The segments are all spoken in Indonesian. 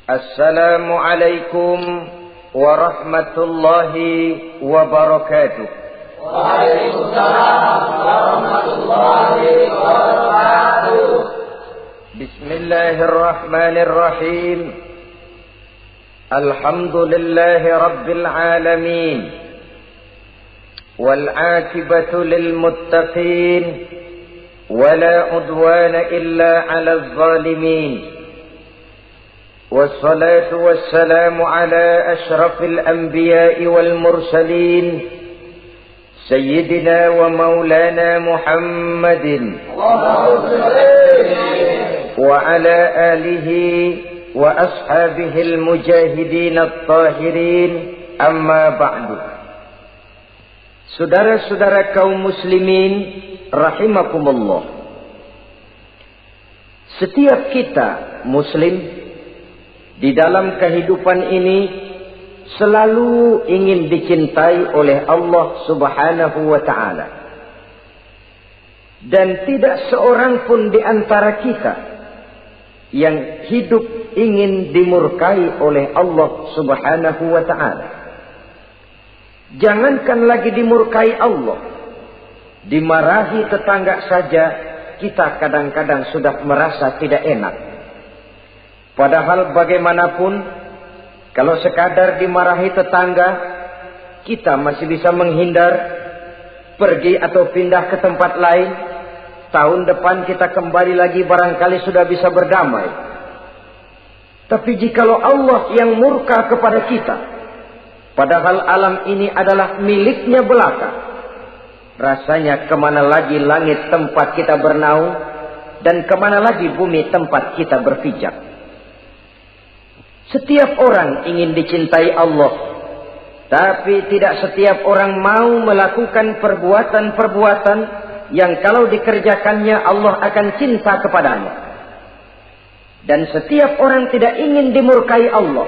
السلام عليكم ورحمة الله وبركاته. وعليكم السلام ورحمة الله وبركاته. بسم الله الرحمن الرحيم. الحمد لله رب العالمين، والعاقبة للمتقين، ولا عدوان إلا على الظالمين، والصلاة والسلام على أشرف الأنبياء والمرسلين سيدنا ومولانا محمد وعلى آله وأصحابه المجاهدين الطاهرين. أما بعد. Saudara-saudara kaum muslimin rahimakumullah, setiap kita muslim di dalam kehidupan ini selalu ingin dicintai oleh Allah Subhanahu wa ta'ala. Dan tidak seorang pun di antara kita yang hidup ingin dimurkai oleh Allah Subhanahu wa ta'ala. Jangankan lagi dimurkai Allah, dimarahi tetangga saja kita kadang-kadang sudah merasa tidak enak. Padahal bagaimanapun, kalau sekadar dimarahi tetangga, kita masih bisa menghindar, pergi atau pindah ke tempat lain. Tahun depan kita kembali lagi, barangkali sudah bisa berdamai. Tapi jikalau Allah yang murka kepada kita, padahal alam ini adalah miliknya belaka, rasanya kemana lagi langit tempat kita bernaung, dan kemana lagi bumi tempat kita berpijak. Setiap orang ingin dicintai Allah, tapi tidak setiap orang mau melakukan perbuatan-perbuatan yang kalau dikerjakannya Allah akan cinta kepadanya. Dan setiap orang tidak ingin dimurkai Allah,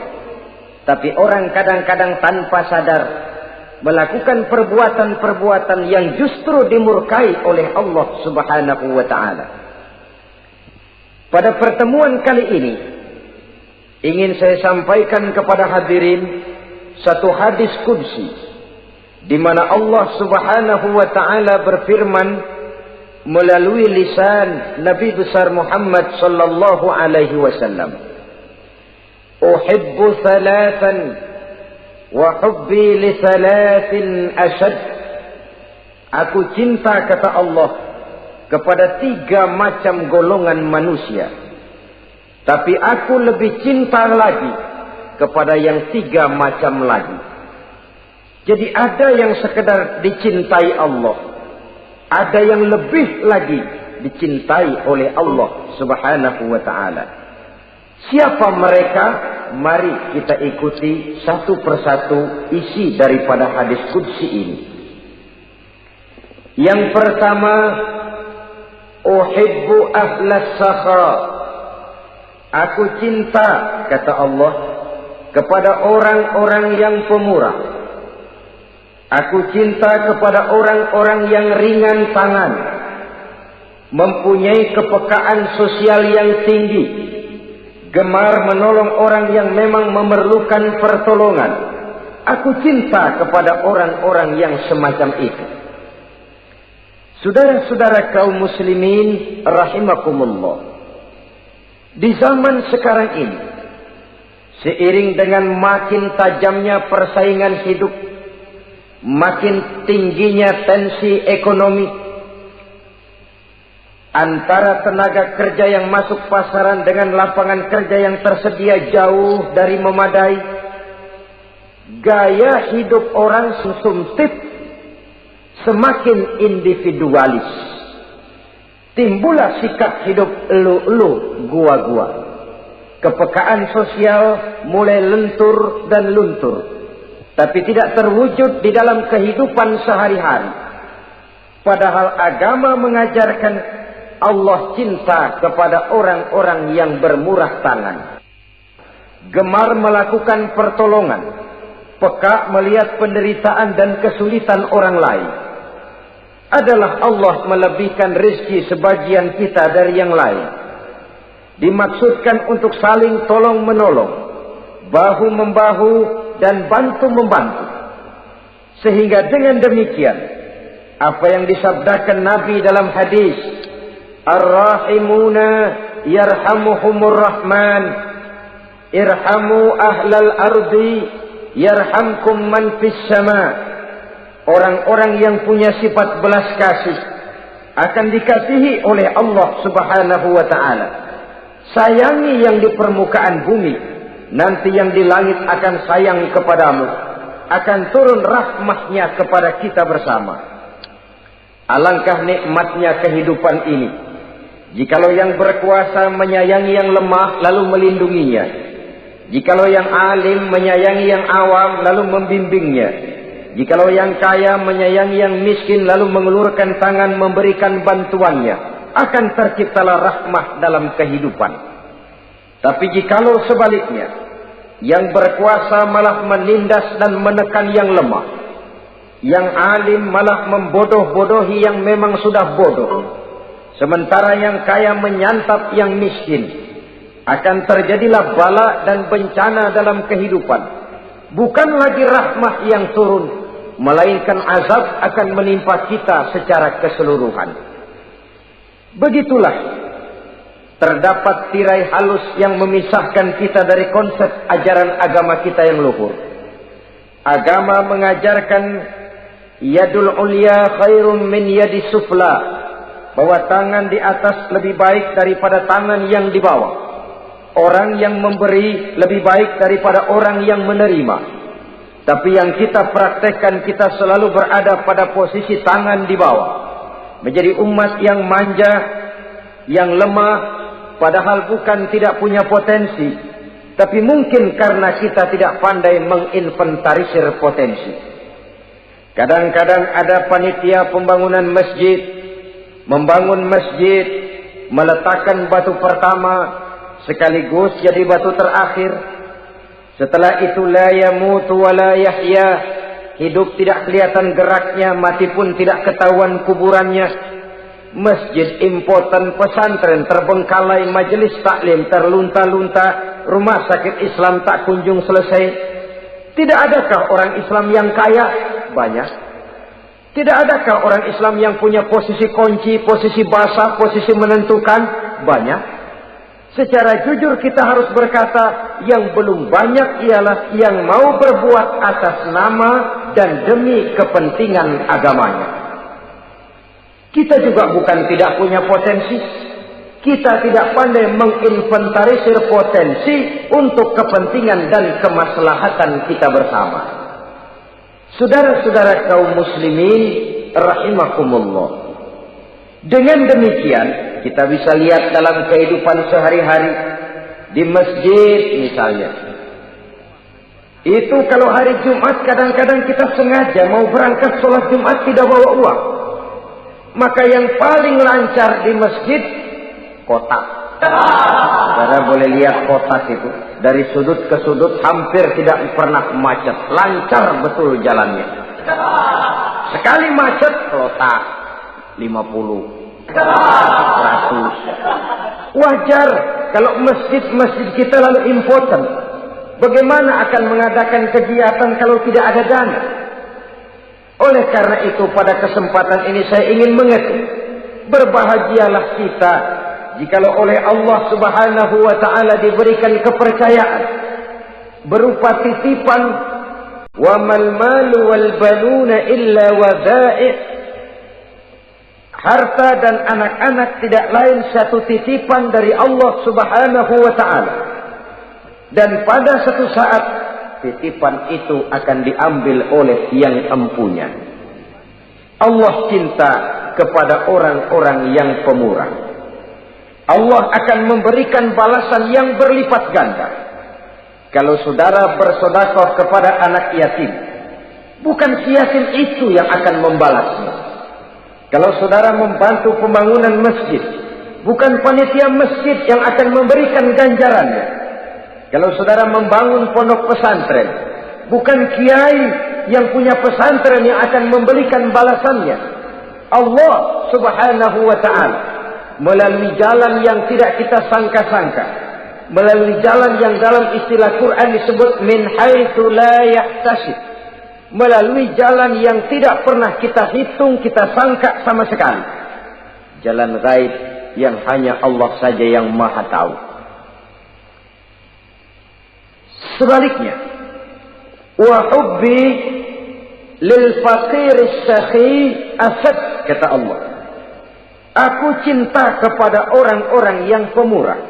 tapi orang kadang-kadang tanpa sadar melakukan perbuatan-perbuatan yang justru dimurkai oleh Allah Subhanahu wa ta'ala. Pada pertemuan kali ini ingin saya sampaikan kepada hadirin satu hadis qudsi, di mana Allah Subhanahu wa ta'ala berfirman melalui lisan Nabi besar Muhammad sallallahu alaihi wasallam, "Uhibbu thalathan wa hubbi li thalathin ashad." Aku cinta, kata Allah, kepada 3 macam golongan manusia, tapi aku lebih cinta lagi kepada yang 3 macam lagi. Jadi ada yang sekedar dicintai Allah, ada yang lebih lagi dicintai oleh Allah Subhanahu wa ta'ala. Siapa mereka? Mari kita ikuti satu persatu isi daripada hadis qudsi ini. Yang pertama, uhibbu ahlas sakha. Aku cinta, kata Allah, kepada orang-orang yang pemurah. Aku cinta kepada orang-orang yang ringan tangan, mempunyai kepekaan sosial yang tinggi, gemar menolong orang yang memang memerlukan pertolongan. Aku cinta kepada orang-orang yang semacam itu. Saudara-saudara kaum muslimin rahimakumullah, di zaman sekarang ini, seiring dengan makin tajamnya persaingan hidup, makin tingginya tensi ekonomi, antara tenaga kerja yang masuk pasaran dengan lapangan kerja yang tersedia jauh dari memadai, gaya hidup orang sumsumtip, semakin individualis. Timbullah sikap hidup elu-elu, gua-gua. Kepekaan sosial mulai lentur dan luntur, tapi tidak terwujud di dalam kehidupan sehari-hari. Padahal agama mengajarkan Allah cinta kepada orang-orang yang bermurah tangan, gemar melakukan pertolongan, peka melihat penderitaan dan kesulitan orang lain. Adalah Allah melebihkan rezeki sebagian kita dari yang lain. Dimaksudkan untuk saling tolong menolong, bahu-membahu dan bantu-membantu. Sehingga dengan demikian, apa yang disabdakan Nabi dalam hadis, Ar-Rahimuna yarhamuhumur Rahman, irhamu ahlal ardi yarhamkum man fis sama. Orang-orang yang punya sifat belas kasih akan dikasihi oleh Allah Subhanahu wa ta'ala. Sayangi yang di permukaan bumi, nanti yang di langit akan sayang kepadamu, akan turun rahmatnya kepada kita bersama. Alangkah nikmatnya kehidupan ini, jikalau yang berkuasa menyayangi yang lemah lalu melindunginya, jikalau yang alim menyayangi yang awam lalu membimbingnya, jikalau yang kaya menyayangi yang miskin lalu mengulurkan tangan memberikan bantuannya, akan terciptalah rahmah dalam kehidupan. Tapi jikalau sebaliknya, yang berkuasa malah menindas dan menekan yang lemah, yang alim malah membodoh-bodohi yang memang sudah bodoh, sementara yang kaya menyantap yang miskin, akan terjadilah bala dan bencana dalam kehidupan. Bukan lagi rahmah yang turun, melainkan azab akan menimpa kita secara keseluruhan. Begitulah, terdapat tirai halus yang memisahkan kita dari konsep ajaran agama kita yang luhur. Agama mengajarkan yadul ulya khairun min yadi sufla, bahwa tangan di atas lebih baik daripada tangan yang di bawah. Orang yang memberi lebih baik daripada orang yang menerima. Tapi yang kita praktekkan, kita selalu berada pada posisi tangan di bawah. Menjadi umat yang manja, yang lemah, padahal bukan tidak punya potensi. Tapi mungkin karena kita tidak pandai menginventarisir potensi. Kadang-kadang ada panitia pembangunan masjid, membangun masjid, meletakkan batu pertama, sekaligus jadi batu terakhir. Setelah itu la yamutu wa la yahya, hidup tidak kelihatan geraknya, mati pun tidak ketahuan kuburannya. Masjid impoten, pesantren terbengkalai, majelis taklim terlunta-lunta, rumah sakit Islam tak kunjung selesai. Tidak adakah orang Islam yang kaya? Banyak. Tidak adakah orang Islam yang punya posisi kunci, posisi basah, posisi menentukan? Banyak. Secara jujur kita harus berkata, yang belum banyak ialah yang mau berbuat atas nama dan demi kepentingan agamanya. Kita juga bukan tidak punya potensi. Kita tidak pandai menginventarisir potensi untuk kepentingan dan kemaslahatan kita bersama. Saudara-saudara kaum muslimin rahimakumullah. Dengan demikian, kita bisa lihat dalam kehidupan sehari-hari, di masjid misalnya. Itu kalau hari Jumat kadang-kadang kita sengaja mau berangkat sholat Jumat tidak bawa uang. Maka yang paling lancar di masjid, kotak. Saudara boleh lihat kotak itu. Dari sudut ke sudut hampir tidak pernah macet. Lancar betul jalannya. Sekali macet, kotak 50, 100. Wajar kalau masjid-masjid kita lalu impoten. Bagaimana akan mengadakan kegiatan kalau tidak ada dana? Oleh karena itu pada kesempatan ini saya ingin mengetuk, berbahagialah kita jikalau oleh Allah Subhanahu wa ta'ala diberikan kepercayaan berupa titipan, wa mal malu wal banuna illa wadai'. Harta dan anak-anak tidak lain satu titipan dari Allah Subhanahu wa ta'ala. Dan pada satu saat titipan itu akan diambil oleh yang empunya. Allah cinta kepada orang-orang yang pemurah. Allah akan memberikan balasan yang berlipat ganda. Kalau saudara bersedekah kepada anak yatim, bukan si yatim itu yang akan membalasnya. Kalau saudara membantu pembangunan masjid, bukan panitia masjid yang akan memberikan ganjarannya. Kalau saudara membangun pondok pesantren, bukan kiai yang punya pesantren yang akan memberikan balasannya. Allah Subhanahu wa ta'ala melalui jalan yang tidak kita sangka-sangka melalui jalan yang dalam istilah Quran disebut min haitsu la yahtasib, melalui jalan yang tidak pernah kita hitung, kita sangka sama sekali. Jalan gaib yang hanya Allah saja yang maha tahu. Sebaliknya, wa hubbi lil faqir as-sakhi asad, kata Allah. Aku cinta kepada orang-orang yang pemurah,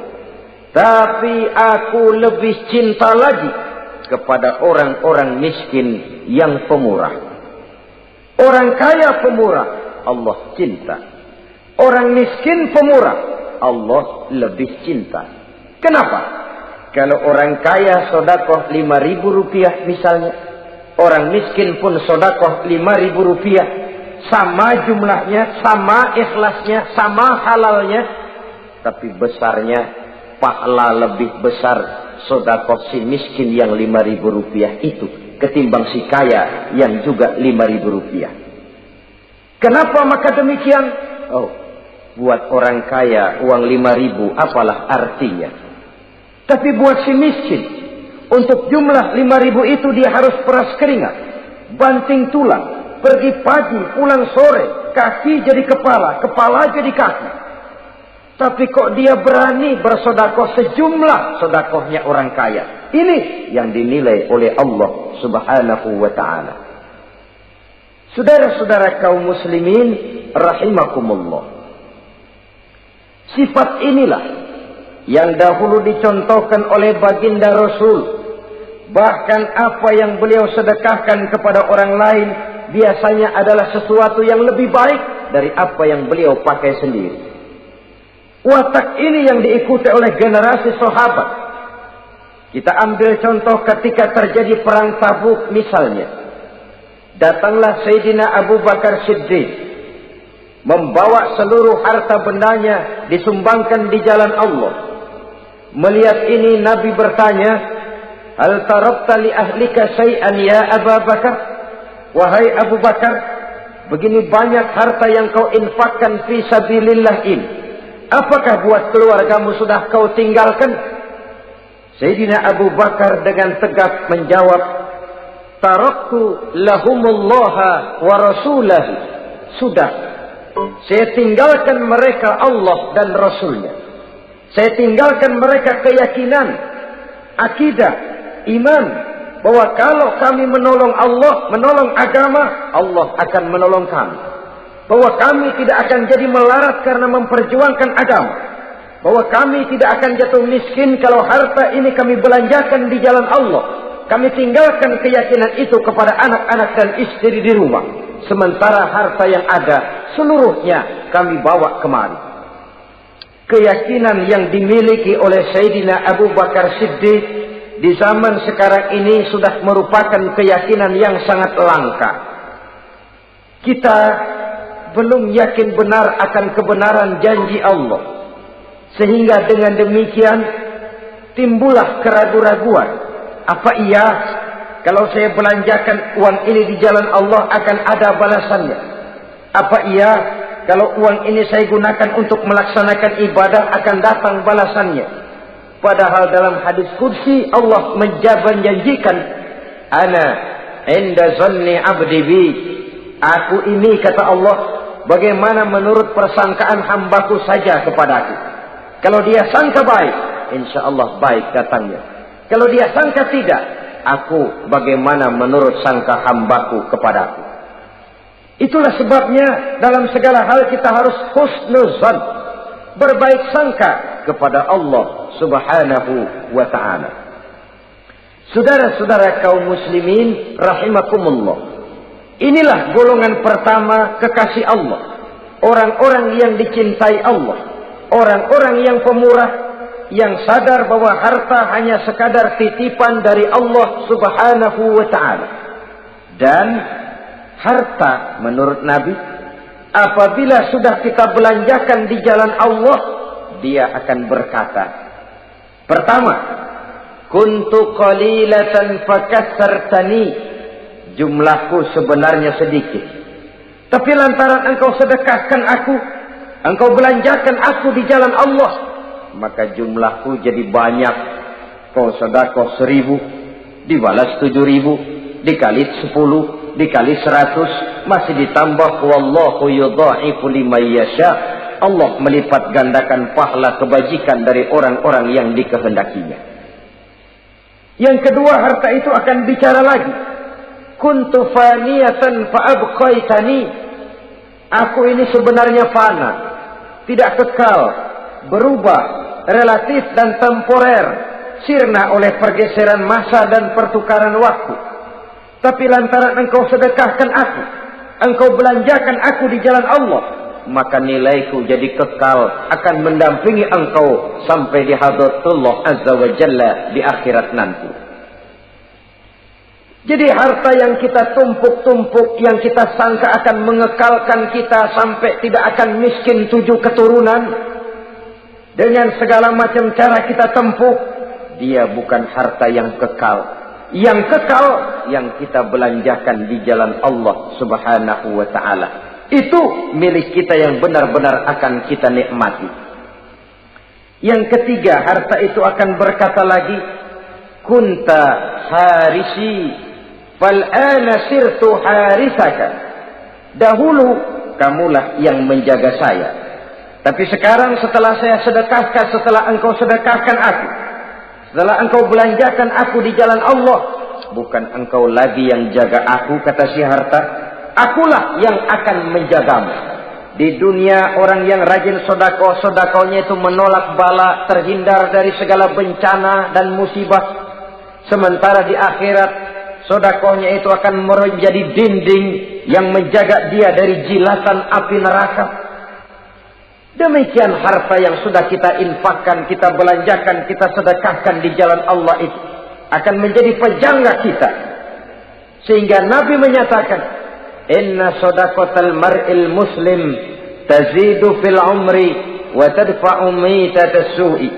tapi aku lebih cinta lagi kepada orang-orang miskin yang pemurah. Orang kaya pemurah, Allah cinta. Orang miskin pemurah, Allah lebih cinta. Kenapa? Kalau orang kaya sodakoh 5.000 rupiah misalnya, orang miskin pun sodakoh 5.000 rupiah, sama jumlahnya, sama ikhlasnya, sama halalnya, tapi besarnya, pahala lebih besar sodakoh si miskin yang 5.000 rupiah itu ketimbang si kaya yang juga 5.000 rupiah. Kenapa maka demikian? Oh, buat orang kaya uang 5.000 apalah artinya. Tapi buat si miskin, untuk jumlah 5.000 itu dia harus peras keringat, banting tulang, pergi pagi, pulang sore, kaki jadi kepala, kepala jadi kaki. Tapi kok dia berani bersodakoh sejumlah sodakohnya orang kaya. Ini yang dinilai oleh Allah subhanahu wa ta'ala. Saudara-saudara kaum muslimin rahimakumullah. Sifat inilah yang dahulu dicontohkan oleh baginda Rasul. Bahkan apa yang beliau sedekahkan kepada orang lain biasanya adalah sesuatu yang lebih baik dari apa yang beliau pakai sendiri. Watak ini yang diikuti oleh generasi sahabat. Kita ambil contoh ketika terjadi perang Tabuk misalnya. Datanglah Sayyidina Abu Bakar Siddiq, membawa seluruh harta bendanya disumbangkan di jalan Allah. Melihat ini Nabi bertanya, hal tarakta li ahlika syai'an ya Abu Bakar? Wahai Abu Bakar, begini banyak harta yang kau infakkan fi sabilillah ini, apakah buat keluargamu sudah kau tinggalkan? Sayyidina Abu Bakar dengan tegak menjawab, taraktu lahumullaha wa rasulahu. Sudah, saya tinggalkan mereka Allah dan Rasulnya. Saya tinggalkan mereka keyakinan, akidah, iman, bahwa kalau kami menolong Allah, menolong agama, Allah akan menolong kami. Bahwa kami tidak akan jadi melarat karena memperjuangkan agama. Bahwa kami tidak akan jatuh miskin kalau harta ini kami belanjakan di jalan Allah. Kami tinggalkan keyakinan itu kepada anak-anak dan istri di rumah. Sementara harta yang ada seluruhnya kami bawa kemari. Keyakinan yang dimiliki oleh Sayyidina Abu Bakar Siddiq di zaman sekarang ini sudah merupakan keyakinan yang sangat langka. Kita belum yakin benar akan kebenaran janji Allah. Sehingga dengan demikian timbullah keraguan-raguan. Apa iya kalau saya belanjakan uang ini di jalan Allah akan ada balasannya? Apa iya kalau uang ini saya gunakan untuk melaksanakan ibadah akan datang balasannya? Padahal dalam hadis kursi Allah menjanjikan, ana inda zanni abdi bi. Aku ini, kata Allah, bagaimana menurut persangkaan hambaku saja kepadaku. Kalau dia sangka baik, insya Allah baik datangnya. Kalau dia sangka tidak, aku bagaimana menurut sangka hambaku kepadaku. Itulah sebabnya dalam segala hal kita harus husnuzan, berbaik sangka kepada Allah subhanahu wa ta'ala. Saudara-saudara kaum muslimin rahimakumullah, inilah golongan pertama kekasih Allah, orang-orang yang dicintai Allah, orang-orang yang pemurah, yang sadar bahwa harta hanya sekadar titipan dari Allah subhanahu wa ta'ala. Dan harta menurut Nabi, apabila sudah kita belanjakan di jalan Allah, dia akan berkata, pertama, kuntu qalilatan fakassartani, jumlahku sebenarnya sedikit, tapi lantaran engkau sedekahkan aku, engkau belanjakan aku di jalan Allah, maka jumlahku jadi banyak. Kau sedekah 1000, dibalas 7000, dikali 10, dikali 100, masih ditambah wallahu yudha'ifu liman yasha. Allah melipat gandakan pahala kebajikan dari orang-orang yang dikehendakinya. Yang kedua, harta itu akan bicara lagi. Kuntu faniyatan fa'abqaitani. Aku ini sebenarnya fana, tidak kekal, berubah, relatif dan temporer, sirna oleh pergeseran masa dan pertukaran waktu. Tapi lantaran engkau sedekahkan aku, engkau belanjakan aku di jalan Allah, maka nilaiku jadi kekal, akan mendampingi engkau sampai di hadratullah azza wa jalla di akhirat nanti. Jadi harta yang kita tumpuk-tumpuk, yang kita sangka akan mengekalkan kita sampai tidak akan miskin 7 keturunan, dengan segala macam cara kita tempuh, dia bukan harta yang kekal. Yang kekal yang kita belanjakan di jalan Allah subhanahu wa ta'ala. Itu milik kita yang benar-benar akan kita nikmati. Yang ketiga, harta itu akan berkata lagi, kunta harisi fal'ana sirtu harisaka. Dahulu kamulah yang menjaga saya, tapi sekarang setelah saya sedekahkan, setelah engkau sedekahkan aku, setelah engkau belanjakan aku di jalan Allah, bukan engkau lagi yang jaga aku, kata si harta, akulah yang akan menjagamu. Di dunia orang yang rajin sedekah, sedekahnya itu menolak bala, terhindar dari segala bencana dan musibah. Sementara di akhirat, sedekahnya itu akan menjadi dinding yang menjaga dia dari jilatan api neraka. Demikian harta yang sudah kita infakkan, kita belanjakan, kita sedekahkan di jalan Allah itu akan menjadi pejangga kita. Sehingga Nabi menyatakan, inna sadaqatal mar'il muslim tazidu fil umri wa tadfa'u mitatas su'i.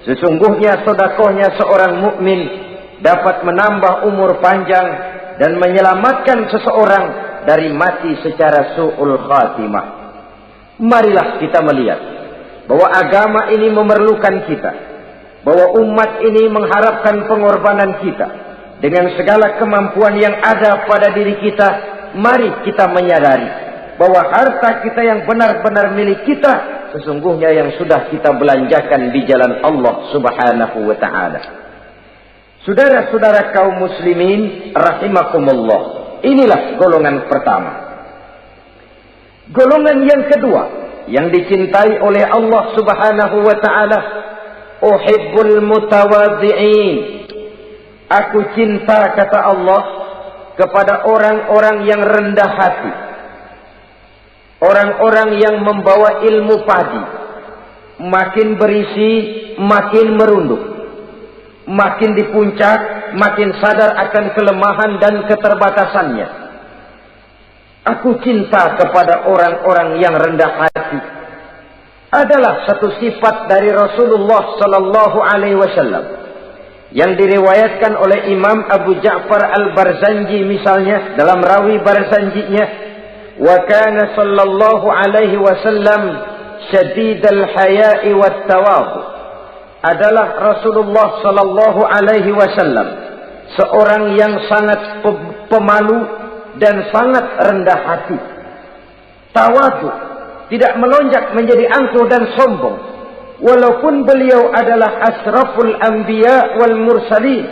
Sesungguhnya sedekahnya seorang mukmin dapat menambah umur panjang dan menyelamatkan seseorang dari mati secara su'ul khatimah. Marilah kita melihat bahwa agama ini memerlukan kita, bahwa umat ini mengharapkan pengorbanan kita. Dengan segala kemampuan yang ada pada diri kita, mari kita menyadari bahwa harta kita yang benar-benar milik kita, sesungguhnya yang sudah kita belanjakan di jalan Allah subhanahu wa ta'ala. Saudara-saudara kaum muslimin rahimakumullah, inilah golongan pertama. Golongan yang kedua yang dicintai oleh Allah subhanahu wa ta'ala, uhibbul mutawadhi'in. Aku cinta, kata Allah, kepada orang-orang yang rendah hati, orang-orang yang membawa ilmu padi, makin berisi makin merunduk, makin di puncak makin sadar akan kelemahan dan keterbatasannya. Aku cinta kepada orang-orang yang rendah hati. Adalah satu sifat dari Rasulullah sallallahu alaihi wasallam yang diriwayatkan oleh Imam Abu Ja'far Al-Barzanji misalnya dalam rawi Barzanjinya, wa kana sallallahu alaihi wasallam syadidal haya'i wat tawadhu. Adalah Rasulullah sallallahu alaihi wasallam seorang yang sangat pemalu dan sangat rendah hati. Tawadhu, tidak melonjak menjadi angkuh dan sombong. Walaupun beliau adalah asraful anbiya wal mursalin,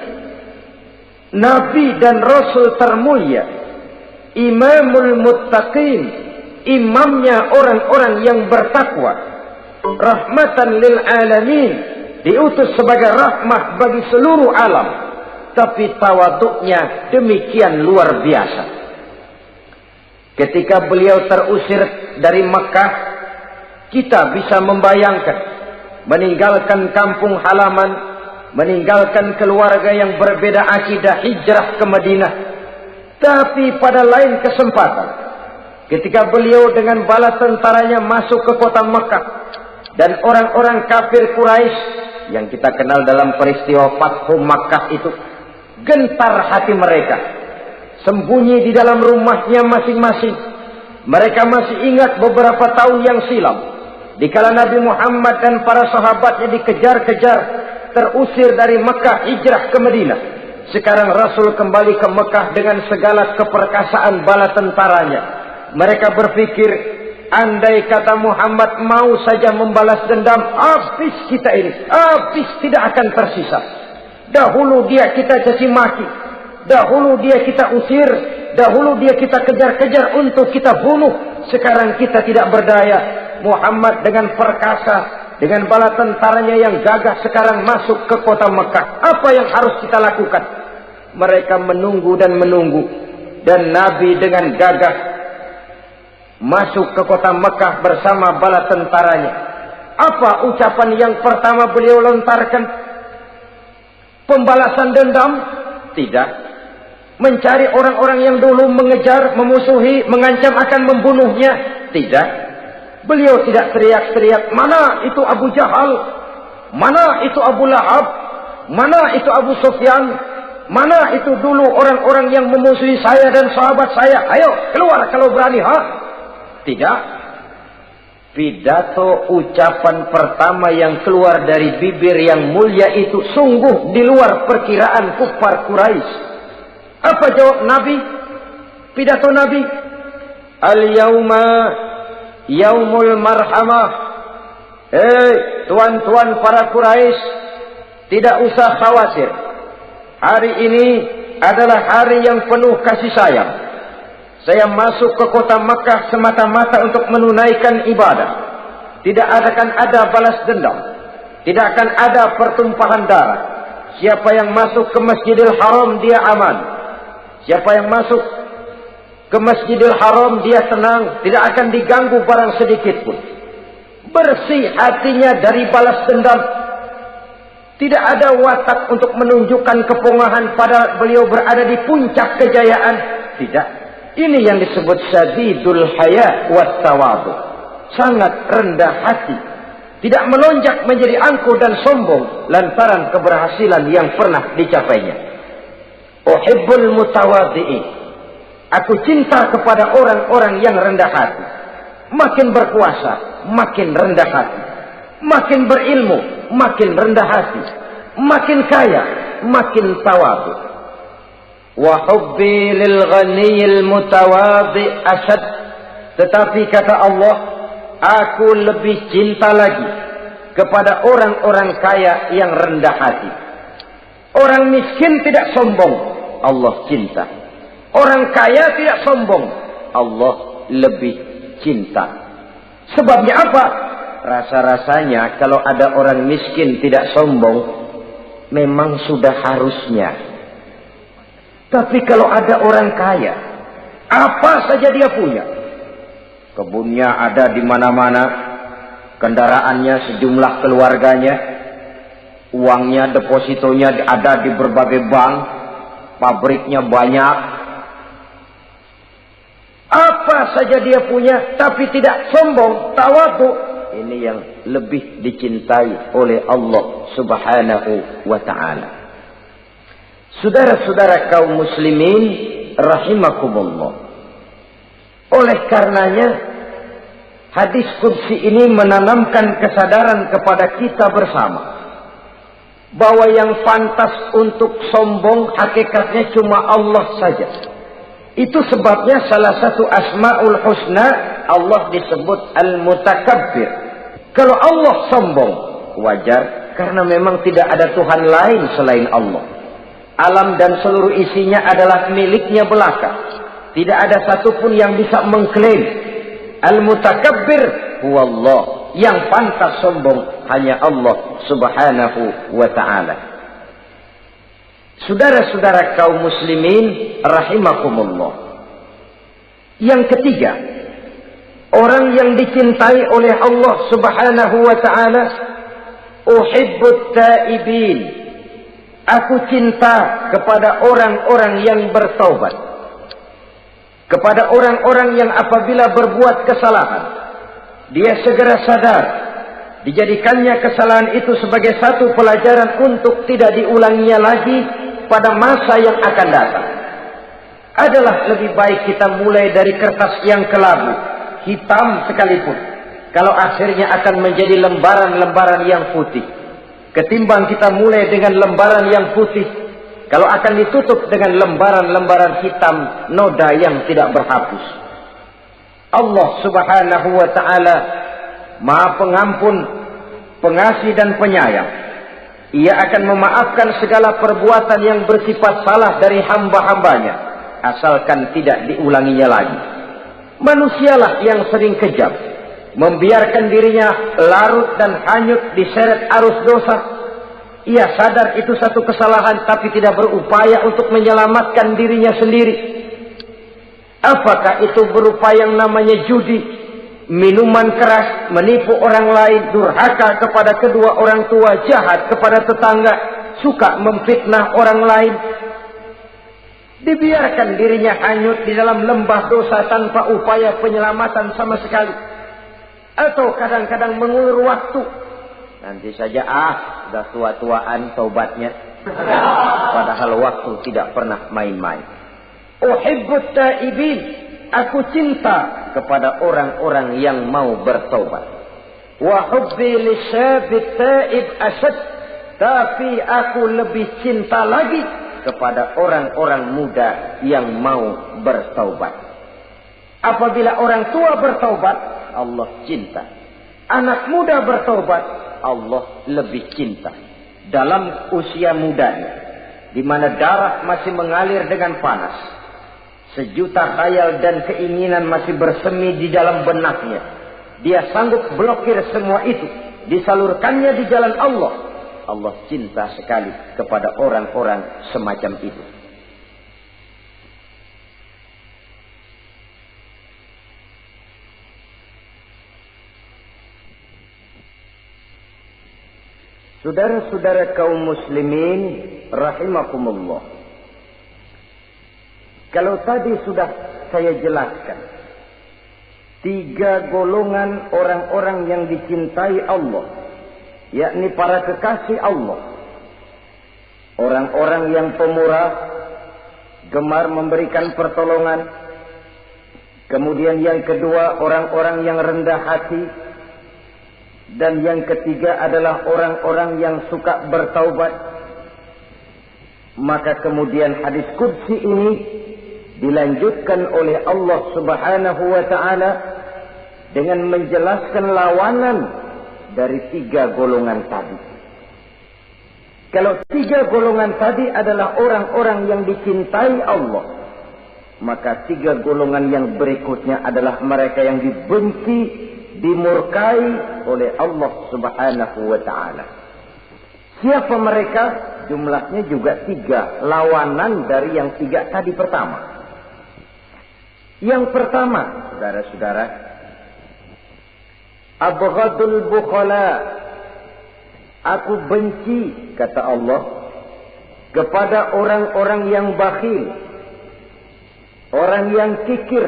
nabi dan rasul termulia, imamul muttaqin, imamnya orang-orang yang bertakwa, rahmatan lil alamin, diutus sebagai rahmah bagi seluruh alam. Tapi tawaduknya demikian luar biasa. Ketika beliau terusir dari Mekah, kita bisa membayangkan meninggalkan kampung halaman, meninggalkan keluarga yang berbeda akidah, hijrah ke Madinah. Tapi pada lain kesempatan, ketika beliau dengan bala tentaranya masuk ke kota Mekah, dan orang-orang kafir Quraisy yang kita kenal dalam peristiwa Fathu Makkah itu, gentar hati mereka, sembunyi di dalam rumahnya masing-masing. Mereka masih ingat beberapa tahun yang silam, Dikala Nabi Muhammad dan para sahabatnya dikejar-kejar, terusir dari Mekah, hijrah ke Madinah. Sekarang Rasul kembali ke Mekah dengan segala keperkasaan bala tentaranya. Mereka berpikir, andai kata Muhammad mau saja membalas dendam, habis kita ini, habis, tidak akan tersisa. Dahulu dia kita caci maki, dahulu dia kita usir, dahulu dia kita kejar-kejar untuk kita bunuh. Sekarang kita tidak berdaya. Muhammad dengan perkasa, dengan bala tentaranya yang gagah sekarang masuk ke kota Mekah. Apa yang harus kita lakukan? Mereka menunggu dan menunggu. Dan Nabi dengan gagah masuk ke kota Mekah bersama bala tentaranya. Apa ucapan yang pertama beliau lontarkan? Pembalasan dendam? Tidak. Mencari orang-orang yang dulu mengejar, memusuhi, mengancam akan membunuhnya? Tidak. Beliau tidak teriak-teriak, mana itu Abu Jahal, mana itu Abu Lahab, mana itu Abu Sufyan, mana itu dulu orang-orang yang memusuhi saya dan sahabat saya, ayo keluar kalau berani, ha? Tidak. Pidato ucapan pertama yang keluar dari bibir yang mulia itu sungguh di luar perkiraan kufar Quraisy. Apa jawab Nabi? Pidato Nabi, al-yauma yaumul marhamah. Tuan-tuan para Quraisy, tidak usah khawatir. Hari ini adalah hari yang penuh kasih sayang. Saya masuk ke kota Makkah semata-mata untuk menunaikan ibadah. Tidak akan ada balas dendam. Tidak akan ada pertumpahan darah. Siapa yang masuk ke Masjidil Haram dia aman. Siapa yang masuk ke Masjidil Haram dia tenang, tidak akan diganggu barang sedikit pun. Bersih hatinya dari balas dendam. Tidak ada watak untuk menunjukkan kepongahan pada beliau berada di puncak kejayaan. Tidak. Ini yang disebut syadidul haya wat tawadhu. Sangat rendah hati. Tidak melonjak menjadi angkuh dan sombong lantaran keberhasilan yang pernah dicapainya. Uhibbul mutawadhi'in. Aku cinta kepada orang-orang yang rendah hati. Makin berkuasa, makin rendah hati. Makin berilmu, makin rendah hati. Makin kaya, makin tawadhu. Wa hubbi lil ghaniyil mutawadhi ashad. Tetapi kata Allah, aku lebih cinta lagi kepada orang-orang kaya yang rendah hati. Orang miskin tidak sombong, Allah cinta. Orang kaya tidak sombong, Allah lebih cinta. Sebabnya apa? Rasa-rasanya kalau ada orang miskin tidak sombong, memang sudah harusnya. Tapi kalau ada orang kaya, apa saja dia punya. Kebunnya ada di mana-mana, kendaraannya sejumlah keluarganya, uangnya, depositonya ada di berbagai bank, pabriknya banyak. Apa saja dia punya, tapi tidak sombong, tawadhu. Ini yang lebih dicintai oleh Allah Subhanahu wa ta'ala. Saudara-saudara kaum muslimin rahimakumullah. Oleh karenanya, hadis qudsi ini menanamkan kesadaran kepada kita bersama bahwa yang pantas untuk sombong hakikatnya cuma Allah saja. Itu sebabnya salah satu asmaul husna Allah disebut al-mutakabbir. Kalau Allah sombong, wajar, karena memang tidak ada Tuhan lain selain Allah. Alam dan seluruh isinya adalah miliknya belaka. Tidak ada satupun yang bisa mengklaim. Al-mutakabbir huwa Allah. Yang pantas sombong hanya Allah Subhanahu wa ta'ala. Saudara-saudara kaum muslimin rahimakumullah. Yang ketiga, orang yang dicintai oleh Allah Subhanahu wa ta'ala, uhibbut taibin. Aku cinta kepada orang-orang yang bertaubat. Kepada orang-orang yang apabila berbuat kesalahan, dia segera sadar. Dijadikannya kesalahan itu sebagai satu pelajaran untuk tidak diulanginya lagi pada masa yang akan datang. Adalah lebih baik kita mulai dari kertas yang kelabu, hitam sekalipun. kalau akhirnya akan menjadi lembaran-lembaran yang putih. Ketimbang kita mulai dengan lembaran yang putih, kalau akan ditutup dengan lembaran-lembaran hitam noda yang tidak berhapus. Allah Subhanahu wa ta'ala Maha Pengampun, Pengasih dan Penyayang. Ia akan memaafkan segala perbuatan yang bersifat salah dari hamba-hambanya, asalkan tidak diulanginya lagi. Manusialah yang sering kejam, membiarkan dirinya larut dan hanyut diseret arus dosa. Ia sadar itu satu kesalahan, tapi tidak berupaya untuk menyelamatkan dirinya sendiri. Apakah itu berupa yang namanya judi, minuman keras, menipu orang lain, durhaka kepada kedua orang tua, jahat kepada tetangga, suka memfitnah orang lain. Dibiarkan dirinya hanyut di dalam lembah dosa tanpa upaya penyelamatan sama sekali. Atau kadang-kadang mengulur waktu. Nanti saja sudah tua-tuaan taubatnya. Padahal waktu tidak pernah main-main. Uhibbut taibin, aku cinta kepada orang-orang yang mau bertaubat. Wa hubbi lisyabit taib asyad, tapi aku lebih cinta lagi kepada orang-orang muda yang mau bertaubat. Apabila orang tua bertaubat, Allah cinta. Anak muda bertaubat, Allah lebih cinta. Dalam usia mudanya, di mana darah masih mengalir dengan panas, sejuta khayal dan keinginan masih bersemi di dalam benaknya, dia sanggup blokir semua itu, disalurkannya di jalan Allah. Allah cinta sekali kepada orang-orang semacam itu. Saudara-saudara kaum muslimin rahimakumullah. Kalau tadi sudah saya jelaskan 3 golongan orang-orang yang dicintai Allah, yakni para kekasih Allah. Orang-orang yang pemurah, gemar memberikan pertolongan. Kemudian yang kedua, orang-orang yang rendah hati. Dan yang ketiga adalah orang-orang yang suka bertaubat. Maka kemudian hadis qudsi ini dilanjutkan oleh Allah Subhanahu wa ta'ala dengan menjelaskan lawanan dari 3 golongan tadi. Kalau 3 golongan tadi adalah orang-orang yang dicintai Allah, maka 3 golongan yang berikutnya adalah mereka yang dibenci, dimurkai oleh Allah Subhanahu wa ta'ala. Siapa mereka? Jumlahnya juga 3, lawanan dari yang 3 tadi pertama. Yang pertama, saudara-saudara, abghadul bukhala, aku benci, kata Allah, kepada orang-orang yang bakhil, orang yang kikir,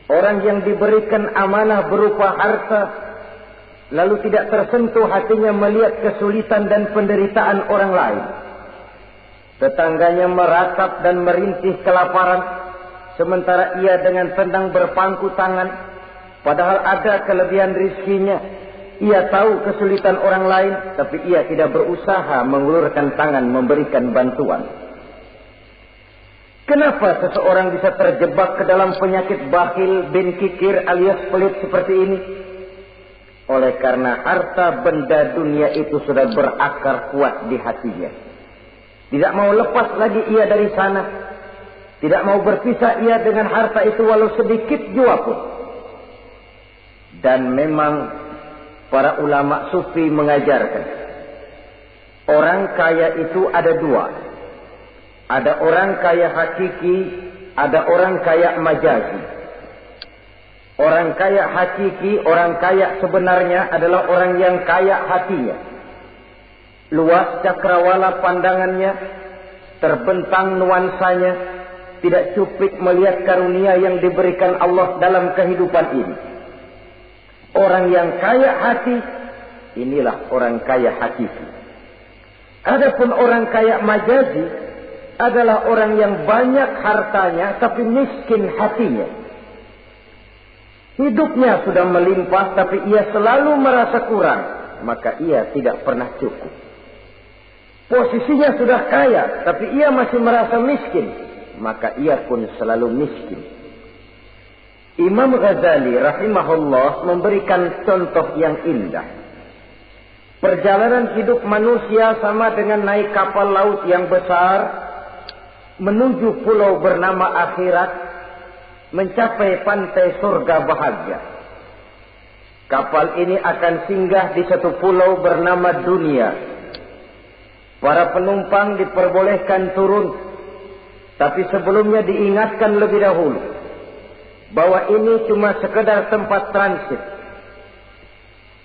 orang yang diberikan amanah berupa harta, lalu tidak tersentuh hatinya melihat kesulitan dan penderitaan orang lain. Tetangganya meratap dan merintih kelaparan, sementara ia dengan tenang berpangku tangan, padahal ada kelebihan rizkinya. Ia tahu kesulitan orang lain, tapi ia tidak berusaha mengulurkan tangan memberikan bantuan. Kenapa seseorang bisa terjebak ke dalam penyakit bakhil bin kikir alias pelit seperti ini? Oleh karena harta benda dunia itu sudah berakar kuat di hatinya. Tidak mau lepas lagi ia dari sana. Tidak mau berpisah ia dengan harta itu walau sedikit jua pun. Dan memang para ulama sufi mengajarkan, orang kaya itu ada 2. Ada orang kaya hakiki, ada orang kaya majazi. Orang kaya hakiki, orang kaya sebenarnya adalah orang yang kaya hatinya. Luas cakrawala pandangannya, terbentang nuansanya, tidak cuplik melihat karunia yang diberikan Allah dalam kehidupan ini. Orang yang kaya hati, inilah orang kaya hakiki. Adapun orang kaya majazi adalah orang yang banyak hartanya tapi miskin hatinya. Hidupnya sudah melimpah tapi ia selalu merasa kurang, maka ia tidak pernah cukup. Posisinya sudah kaya tapi ia masih merasa miskin, maka ia pun selalu miskin. Imam Ghazali rahimahullah memberikan contoh yang indah. Perjalanan hidup manusia sama dengan naik kapal laut yang besar menuju pulau bernama akhirat, mencapai pantai surga bahagia. Kapal ini akan singgah di satu pulau bernama dunia. Para penumpang diperbolehkan turun, tapi sebelumnya diingatkan lebih dahulu bahwa ini cuma sekedar tempat transit.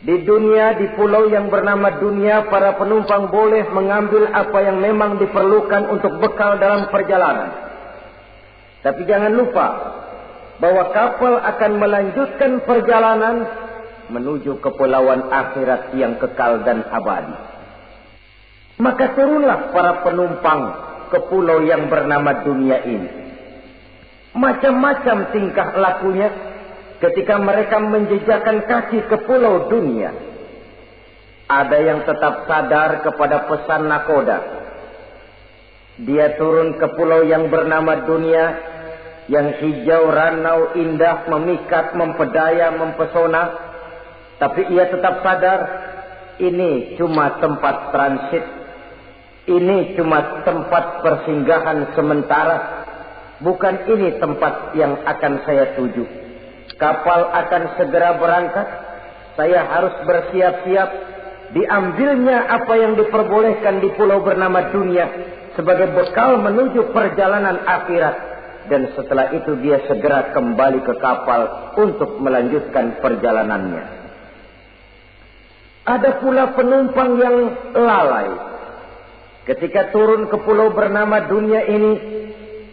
Di dunia, di pulau yang bernama dunia, para penumpang boleh mengambil apa yang memang diperlukan untuk bekal dalam perjalanan. Tapi jangan lupa bahwa kapal akan melanjutkan perjalanan menuju kepulauan akhirat yang kekal dan abadi. Maka turunlah para penumpang ke pulau yang bernama dunia ini. Macam-macam tingkah lakunya ketika mereka menjejakkan kaki ke pulau dunia. Ada yang tetap sadar kepada pesan nakoda. Dia turun ke pulau yang bernama dunia, yang hijau, ranau, indah, memikat, mempedaya, mempesona. Tapi ia tetap sadar, ini cuma tempat transit. Ini cuma tempat persinggahan sementara. Bukan ini tempat yang akan saya tuju. Kapal akan segera berangkat. Saya harus bersiap-siap. Diambilnya apa yang diperbolehkan di pulau bernama dunia sebagai bekal menuju perjalanan akhirat. Dan setelah itu dia segera kembali ke kapal untuk melanjutkan perjalanannya. Ada pula penumpang yang lalai. Ketika turun ke pulau bernama dunia ini,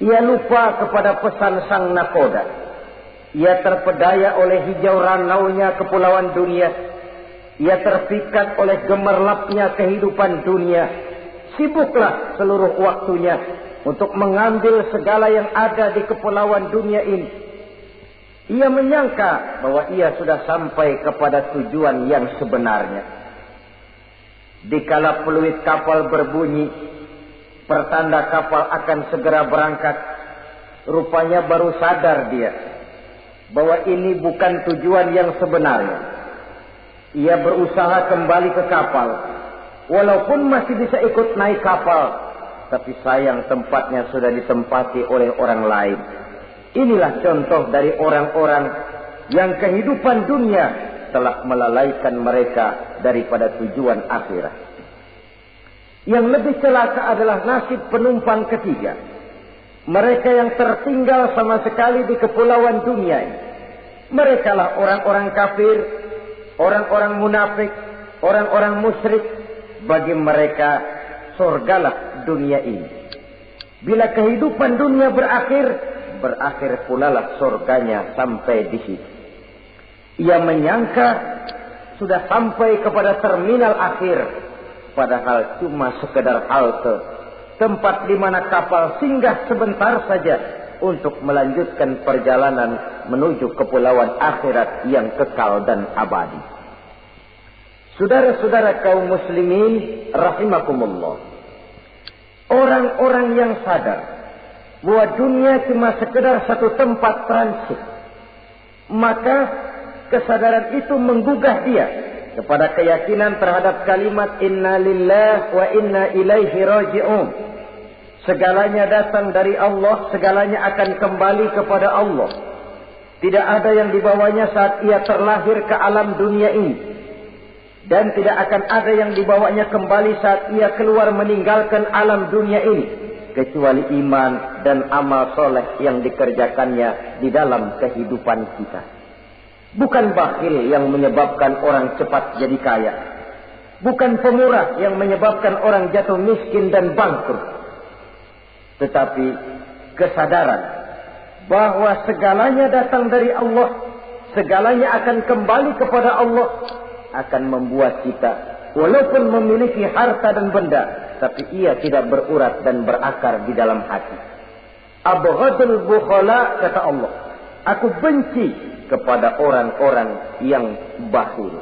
ia lupa kepada pesan sang nakoda. Ia terpedaya oleh hijau ranaunya kepulauan dunia. Ia terpikat oleh gemerlapnya kehidupan dunia. Sibuklah seluruh waktunya untuk mengambil segala yang ada di kepulauan dunia ini. Ia menyangka bahwa ia sudah sampai kepada tujuan yang sebenarnya. Dikala peluit kapal berbunyi, pertanda kapal akan segera berangkat, rupanya baru sadar dia bahwa ini bukan tujuan yang sebenarnya. Ia berusaha kembali ke kapal, walaupun masih bisa ikut naik kapal, tapi sayang tempatnya sudah ditempati oleh orang lain. Inilah contoh dari orang-orang yang kehidupan dunia telah melalaikan mereka daripada tujuan akhirat. Yang lebih celaka adalah nasib penumpang ketiga. Mereka yang tertinggal sama sekali di kepulauan dunia ini. Mereka lah orang-orang kafir, orang-orang munafik, orang-orang musyrik. Bagi mereka surgalah dunia ini. Bila kehidupan dunia berakhir, berakhir pula lah surganya sampai di situ. Ia menyangka sudah sampai kepada terminal akhir, padahal cuma sekedar halte, tempat di mana kapal singgah sebentar saja untuk melanjutkan perjalanan menuju kepulauan akhirat yang kekal dan abadi. Saudara-saudara kaum muslimin rahimakumullah, orang-orang yang sadar bahwa dunia cuma sekedar satu tempat transit, maka kesadaran itu menggugah dia kepada keyakinan terhadap kalimat inna lillahi wa inna ilaihi raji'un. Segalanya datang dari Allah, segalanya akan kembali kepada Allah. Tidak ada yang dibawanya saat ia terlahir ke alam dunia ini. Dan tidak akan ada yang dibawanya kembali saat ia keluar meninggalkan alam dunia ini. Kecuali iman dan amal soleh yang dikerjakannya di dalam kehidupan kita. Bukan bakhil yang menyebabkan orang cepat jadi kaya. Bukan pemurah yang menyebabkan orang jatuh miskin dan bangkrut. Tetapi kesadaran bahwa segalanya datang dari Allah, segalanya akan kembali kepada Allah, akan membuat kita walaupun memiliki harta dan benda, tapi ia tidak berurat dan berakar di dalam hati. Abghadul bukhala, kata Allah, aku benci kepada orang-orang yang bakhil.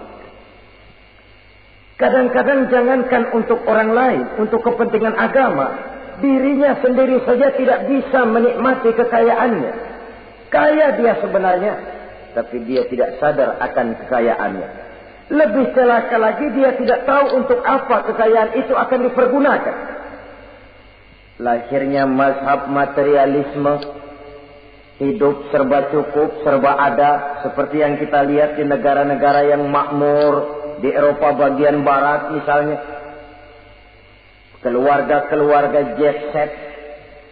Kadang-kadang jangankan untuk orang lain, untuk kepentingan agama, dirinya sendiri saja tidak bisa menikmati kekayaannya. Kaya dia sebenarnya, tapi dia tidak sadar akan kekayaannya. Lebih celaka lagi, dia tidak tahu untuk apa kekayaan itu akan dipergunakan. Lahirnya mazhab materialisme, hidup serba cukup, serba ada, seperti yang kita lihat di negara-negara yang makmur, di Eropa bagian barat misalnya. Keluarga-keluarga jet set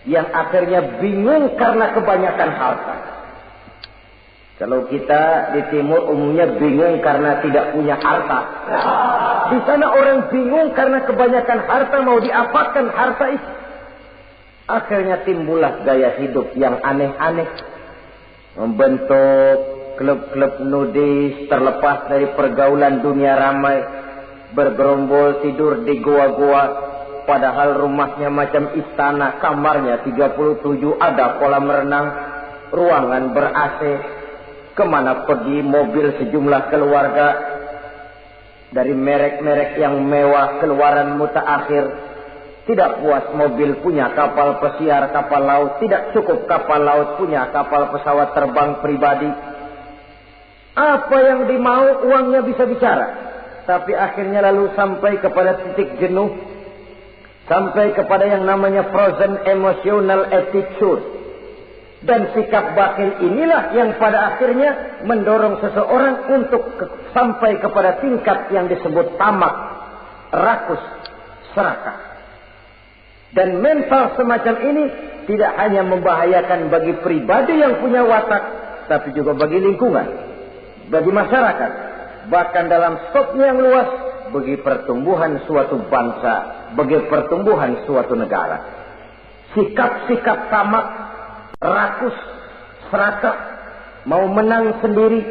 yang akhirnya bingung karena kebanyakan harta. Kalau kita di timur umumnya bingung karena tidak punya harta. Di sana orang bingung karena kebanyakan harta, mau diapakan harta itu. Akhirnya timbullah gaya hidup yang aneh-aneh. Membentuk klub-klub nudis terlepas dari pergaulan dunia ramai. Bergerombol tidur di goa-goa. Padahal rumahnya macam istana. Kamarnya 37, ada kolam renang, ruangan ber-AC. Kemana pergi mobil sejumlah keluarga. Dari merek-merek yang mewah, keluaran mutaakhir. Tidak puas mobil punya kapal pesiar, kapal laut. Tidak cukup kapal laut punya kapal pesawat terbang pribadi. Apa yang dimau uangnya bisa bicara. Tapi akhirnya lalu sampai kepada titik jenuh. Sampai kepada yang namanya frozen emotional attitude. Dan sikap bakhil inilah yang pada akhirnya mendorong seseorang untuk sampai kepada tingkat yang disebut tamak, rakus, serakah. Dan mental semacam ini tidak hanya membahayakan bagi pribadi yang punya watak, tapi juga bagi lingkungan, bagi masyarakat, bahkan dalam skopnya yang luas, bagi pertumbuhan suatu bangsa, bagi pertumbuhan suatu negara. Sikap-sikap tamak, rakus, serakah, mau menang sendiri,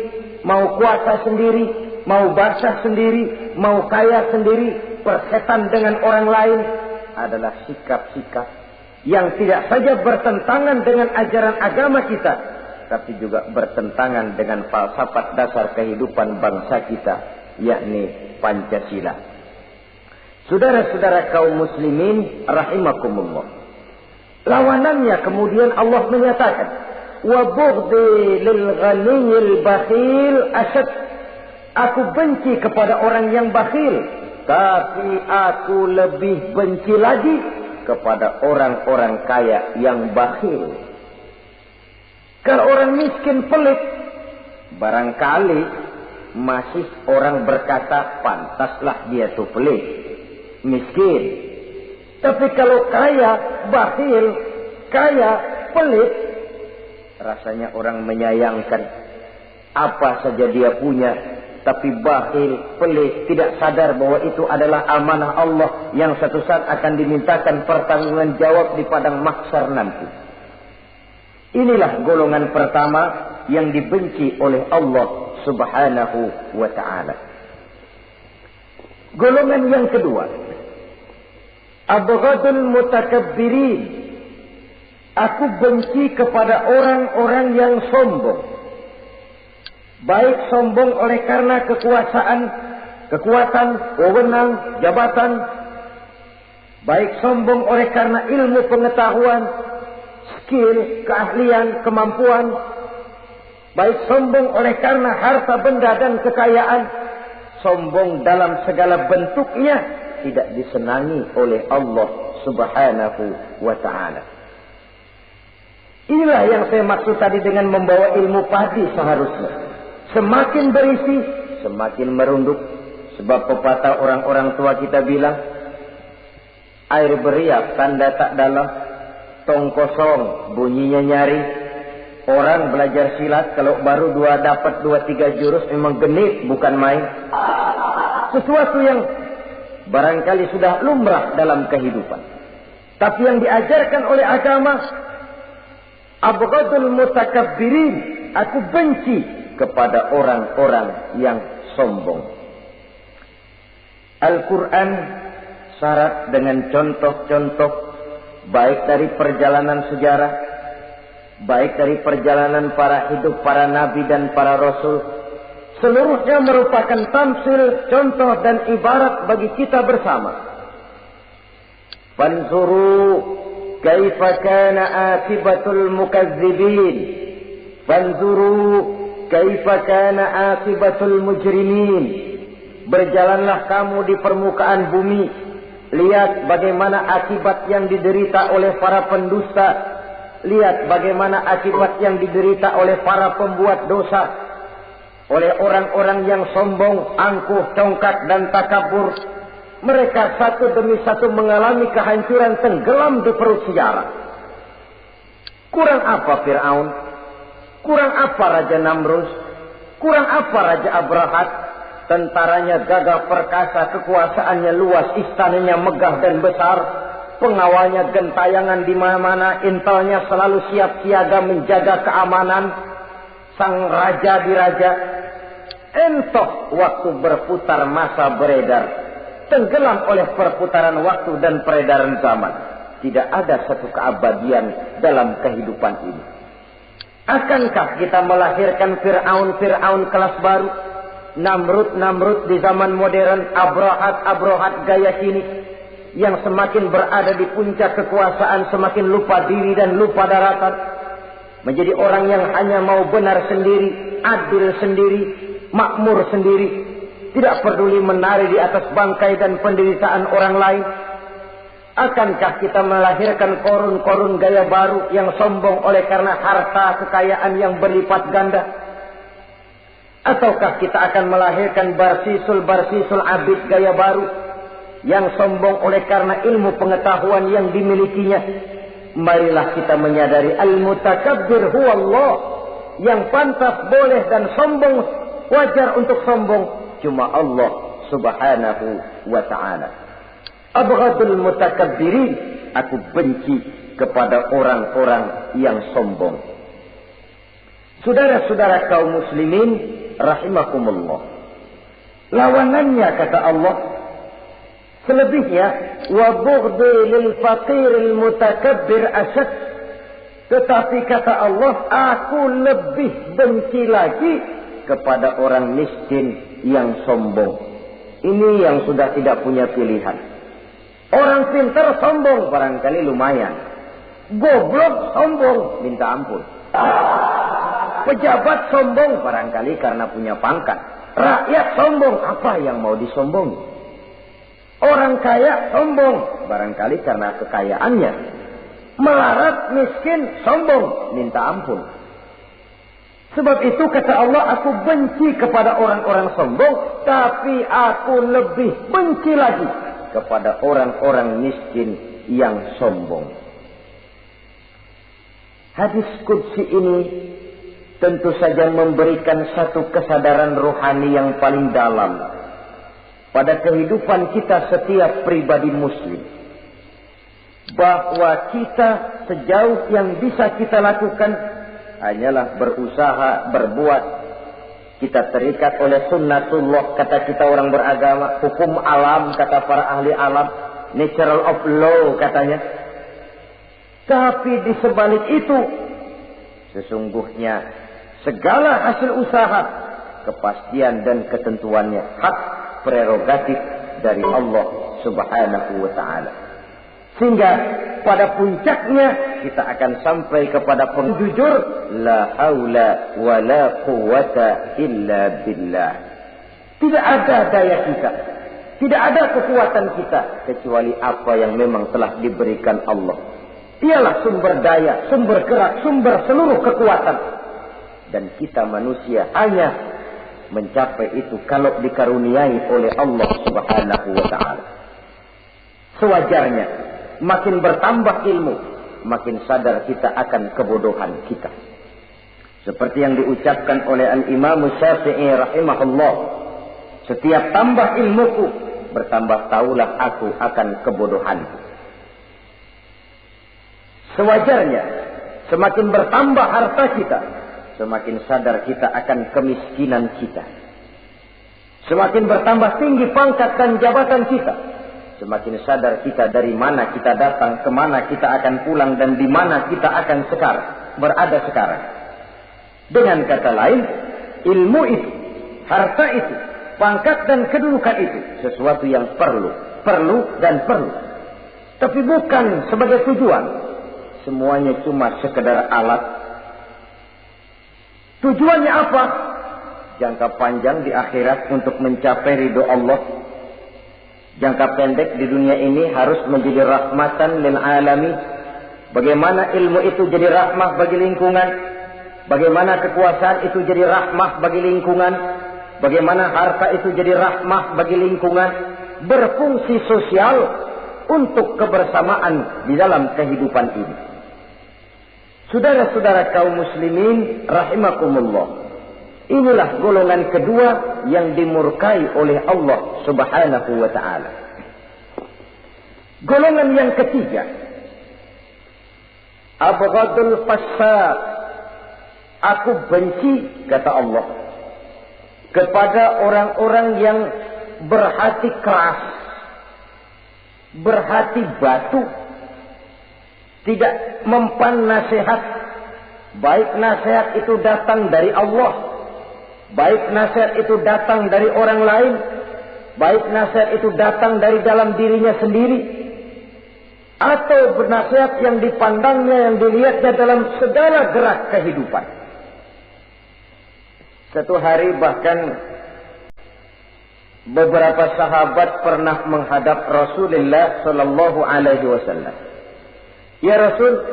mau kuasa sendiri, mau basah sendiri, mau kaya sendiri, persetan dengan orang lain, adalah sikap-sikap yang tidak saja bertentangan dengan ajaran agama kita, tapi juga bertentangan dengan falsafat dasar kehidupan bangsa kita, yakni Pancasila. Saudara-saudara kaum muslimin rahimakumullah. Lawanannya kemudian Allah menyatakan, wa bughdi lil ghaniyil bakhil asyad. Aku benci kepada orang yang bakhil, tapi aku lebih benci lagi kepada orang-orang kaya yang bakhil. Kalau orang miskin pelit, barangkali masih orang berkata pantaslah dia tuh pelit, miskin. Tapi kalau kaya, bakhil, kaya, pelit, rasanya orang menyayangkan. Apa saja dia punya, tapi bakhil, pelit, tidak sadar bahwa itu adalah amanah Allah yang satu saat akan dimintakan pertanggungan jawab di padang mahsyar nanti. Inilah golongan pertama yang dibenci oleh Allah Subhanahu wa ta'ala. Golongan yang kedua, abghadul mutakabbirin. Aku benci kepada orang-orang yang sombong. Baik sombong oleh karena kekuasaan, kekuatan, wewenang, jabatan. Baik sombong oleh karena ilmu pengetahuan, skill, keahlian, kemampuan. Baik sombong oleh karena harta benda dan kekayaan. Sombong dalam segala bentuknya tidak disenangi oleh Allah Subhanahu wa ta'ala. Inilah yang saya maksud tadi dengan membawa ilmu padi seharusnya. Semakin berisi, semakin merunduk. Sebab pepatah orang-orang tua kita bilang, air beriak tanda tak dalam, tong kosong bunyinya nyari. Orang belajar silat kalau baru dapat 2-3 jurus memang genit, bukan main. Sesuatu yang barangkali sudah lumrah dalam kehidupan. Tapi yang diajarkan oleh agama, abghadul mutakabbirin, aku benci kepada orang-orang yang sombong. Al-Quran syarat dengan contoh-contoh baik dari perjalanan sejarah, baik dari perjalanan para hidup para nabi dan para rasul, seluruhnya merupakan tamsil, contoh dan ibarat bagi kita bersama. Fanzuru kaifa kana akibatul mukazzibin, fanzuru kaifa kana akibatul mujrimin. Berjalanlah kamu di permukaan bumi, lihat bagaimana akibat yang diderita oleh para pendusta, lihat bagaimana akibat yang diderita oleh para pembuat dosa, oleh orang-orang yang sombong, angkuh, congkak dan takabur. Mereka satu demi satu mengalami kehancuran, tenggelam di perut sejarah. Kurang apa Fir'aun? Kurang apa Raja Namrus? Kurang apa Raja Abrahat? Tentaranya gagah perkasa, kekuasaannya luas, istananya megah dan besar, pengawalnya gentayangan di mana-mana, intelnya selalu siap siaga menjaga keamanan. Sang raja diraja, entoh waktu berputar masa beredar, tenggelam oleh perputaran waktu dan peredaran zaman. Tidak ada satu keabadian dalam kehidupan ini. Akankah kita melahirkan Fir'aun kelas baru? Namrud di zaman modern, Abrahat gaya kini, yang semakin berada di puncak kekuasaan semakin lupa diri dan lupa daratan, menjadi orang yang hanya mau benar sendiri, adil sendiri, makmur sendiri, tidak peduli menari di atas bangkai dan penderitaan orang lain. Akankah kita melahirkan korun gaya baru yang sombong oleh karena harta kekayaan yang berlipat ganda? Ataukah kita akan melahirkan barsisul abid gaya baru yang sombong oleh karena ilmu pengetahuan yang dimilikinya? Marilah kita menyadari al-mutakabbir huwa Allah. Yang pantas, boleh dan sombong, wajar untuk sombong, cuma Allah subhanahu wa ta'ala. Abghadul mutakabbirin, aku benci kepada orang-orang yang sombong. Saudara-saudara kaum muslimin rahimakumullah, lawanannya kata Allah, selebihnya wa bughdi lil faqiril mutakabbir asad. Tetapi kata Allah, aku lebih benci lagi kepada orang miskin yang sombong. Ini yang sudah tidak punya pilihan. Orang pintar sombong barangkali lumayan, goblok sombong minta ampun. Pejabat sombong barangkali karena punya pangkat. Rakyat sombong, apa yang mau disombongi? Orang kaya sombong barangkali karena kekayaannya. Melarat, miskin, sombong, minta ampun. Sebab itu kata Allah, aku benci kepada orang-orang sombong, tapi aku lebih benci lagi kepada orang-orang miskin yang sombong. Hadis qudsi ini tentu saja memberikan satu kesadaran rohani yang paling dalam pada kehidupan kita setiap pribadi muslim. Bahwa kita sejauh yang bisa kita lakukan hanyalah berusaha, berbuat. Kita terikat oleh sunnatullah, kata kita orang beragama. Hukum alam, kata para ahli alam. Natural of law, katanya. Tapi di sebalik itu, sesungguhnya segala hasil usaha, kepastian dan ketentuannya hak prerogatif dari Allah subhanahu wa ta'ala. Sehingga pada puncaknya kita akan sampai kepada penjujur, la haula wa la quwwata illa billah. Tidak ada daya kita, tidak ada kekuatan kita kecuali apa yang memang telah diberikan Allah. Dialah sumber daya, sumber gerak, sumber seluruh kekuatan. Dan kita manusia hanya mencapai itu kalau dikaruniai oleh Allah subhanahu wa ta'ala. Sewajarnya, makin bertambah ilmu, makin sadar kita akan kebodohan kita. Seperti yang diucapkan oleh Al-Imam Syafi'i rahimahullah, setiap tambah ilmuku, bertambah taulah aku akan kebodohanku. Sewajarnya, semakin bertambah harta kita, semakin sadar kita akan kemiskinan kita. Semakin bertambah tinggi pangkat dan jabatan kita, semakin sadar kita dari mana kita datang, kemana kita akan pulang, dan di mana kita akan sekarang. berada sekarang. Dengan kata lain, ilmu itu, harta itu, pangkat dan kedudukan itu sesuatu yang perlu dan perlu. Tapi bukan sebagai tujuan. Semuanya cuma sekedar alat. Tujuannya apa? Jangka panjang di akhirat untuk mencapai ridho Allah. Jangka pendek di dunia ini harus menjadi rahmatan lil alamin. Bagaimana ilmu itu jadi rahmah bagi lingkungan. Bagaimana kekuasaan itu jadi rahmah bagi lingkungan. Bagaimana harta itu jadi rahmah bagi lingkungan. Berfungsi sosial untuk kebersamaan di dalam kehidupan ini. Saudara-saudara kaum muslimin rahimakumullah. Inilah golongan kedua yang dimurkai oleh Allah Subhanahu wa ta'ala. Golongan yang ketiga, abghadul fasad. Aku benci, kata Allah, kepada orang-orang yang berhati keras, berhati batu, tidak mempan nasihat. Baik nasihat itu datang dari Allah, baik nasihat itu datang dari orang lain, baik nasihat itu datang dari dalam dirinya sendiri, atau bernasihat yang dipandangnya, yang dilihatnya dalam segala gerak kehidupan. Satu hari bahkan beberapa sahabat pernah menghadap Rasulullah Sallallahu Alaihi Wasallam. Ya Rasul,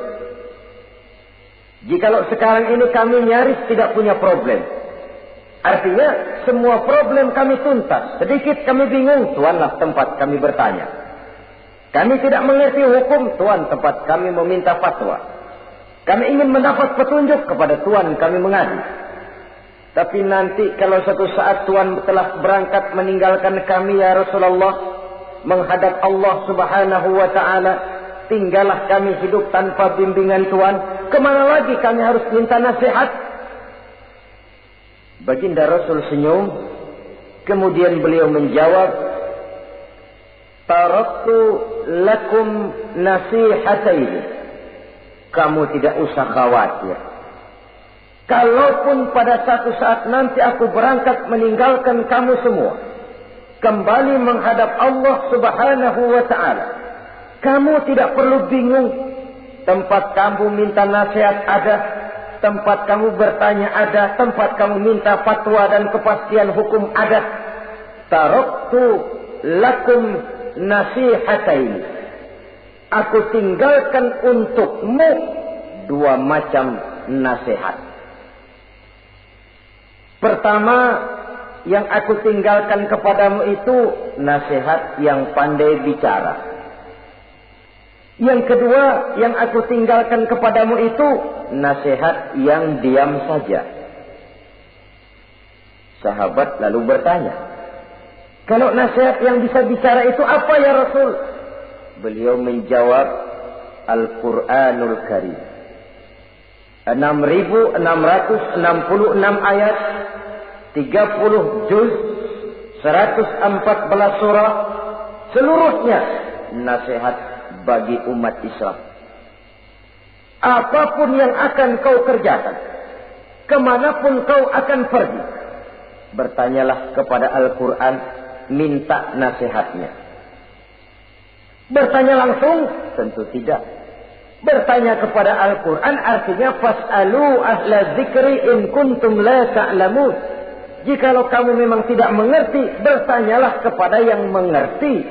jikalau sekarang ini kami nyaris tidak punya problem, artinya semua problem kami tuntas, sedikit kami bingung, Tuanlah tempat kami bertanya. Kami tidak mengerti hukum, Tuan tempat kami meminta fatwa. Kami ingin mendapat petunjuk, kepada Tuan kami mengadu. Tapi nanti kalau satu saat Tuan telah berangkat meninggalkan kami ya Rasulullah, menghadap Allah Subhanahu wa ta'ala, tinggallah kami hidup tanpa bimbingan Tuan, kemana lagi kami harus minta nasihat? Baginda Rasul senyum, kemudian beliau menjawab, taraktu lakum nasihataini. Kamu tidak usah khawatir. Kalaupun pada satu saat nanti aku berangkat meninggalkan kamu semua, kembali menghadap Allah Subhanahu wa ta'ala, kamu tidak perlu bingung. Tempat kamu minta nasihat ada, tempat kamu bertanya ada, tempat kamu minta fatwa dan kepastian hukum ada. Taraktu lakum nasihataini. Aku tinggalkan untukmu dua macam nasihat. Pertama, yang aku tinggalkan kepadamu itu nasihat yang pandai bicara. Yang kedua, yang aku tinggalkan kepadamu itu nasihat yang diam saja. Sahabat lalu bertanya, kalau nasihat yang bisa bicara itu apa ya Rasul? Beliau menjawab, Al-Quranul Karim. 6.666 ayat, 30 juz, 114 surah, seluruhnya nasihat bagi umat Islam. Apapun yang akan kau kerjakan, kemanapun kau akan pergi, bertanyalah kepada Al-Quran, minta nasihatnya. Bertanya langsung? Tentu tidak. Bertanya kepada Al-Quran artinya fas'alu ahla dzikri in kuntum la ta'lamun. Jikalau kamu memang tidak mengerti, bertanyalah kepada yang mengerti.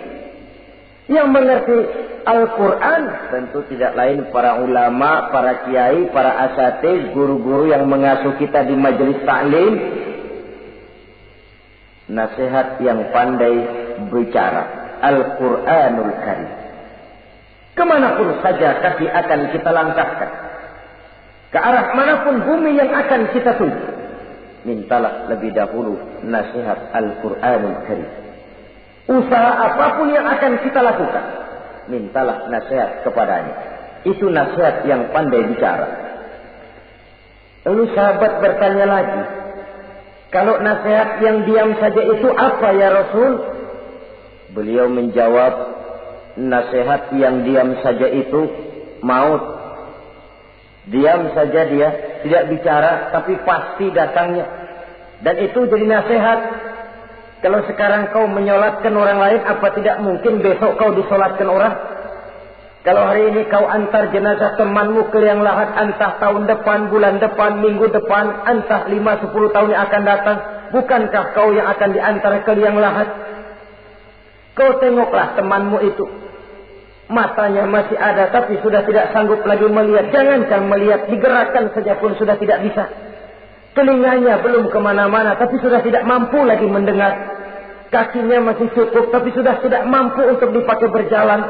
Yang mengerti Al-Quran tentu tidak lain para ulama, para kiai, para asatidz, guru-guru yang mengasuh kita di majelis ta'lim. Nasihat yang pandai bicara, Al-Quranul Karim. Kemanapun saja kaki akan kita langkahkan, ke arah manapun bumi yang akan kita tuju, mintalah lebih dahulu nasihat Al-Quranul Karim. Usaha apapun yang akan kita lakukan, mintalah nasihat kepadanya. Itu nasihat yang pandai bicara. Lalu sahabat bertanya lagi, kalau nasihat yang diam saja itu apa ya Rasul? Beliau menjawab, nasihat yang diam saja itu maut. Diam saja dia, tidak bicara, tapi pasti datangnya. Dan itu jadi nasihat. Kalau sekarang kau menyolatkan orang lain, apa tidak mungkin besok kau disolatkan orang? Kalau hari ini kau antar jenazah temanmu ke liang lahat, entah tahun depan, bulan depan, minggu depan, entah 5-10 tahun yang akan datang, bukankah kau yang akan diantar ke liang lahat? Kau tengoklah temanmu itu. Matanya masih ada tapi sudah tidak sanggup lagi melihat. Jangankan melihat, digerakkan saja pun sudah tidak bisa. Telinganya belum kemana-mana tapi sudah tidak mampu lagi mendengar. Kakinya masih cukup tapi sudah tidak mampu untuk dipakai berjalan.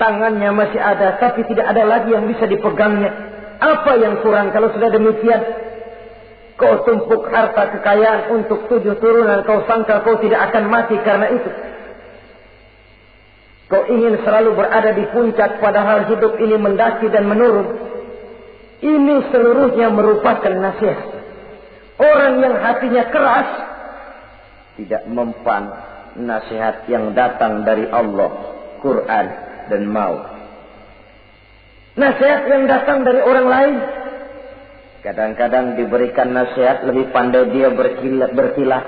Tangannya masih ada tapi tidak ada lagi yang bisa dipegangnya. Apa yang kurang kalau sudah demikian? Kau tumpuk harta kekayaan untuk 7 turunan, kau sangka kau tidak akan mati karena itu. Kau ingin selalu berada di puncak padahal hidup ini mendaki dan menurun. Ini seluruhnya merupakan nasihat. Orang yang hatinya keras tidak mempan nasihat yang datang dari Allah, Quran dan maut. Nasihat yang datang dari orang lain. Kadang-kadang diberikan nasihat, lebih pandai dia berkilah,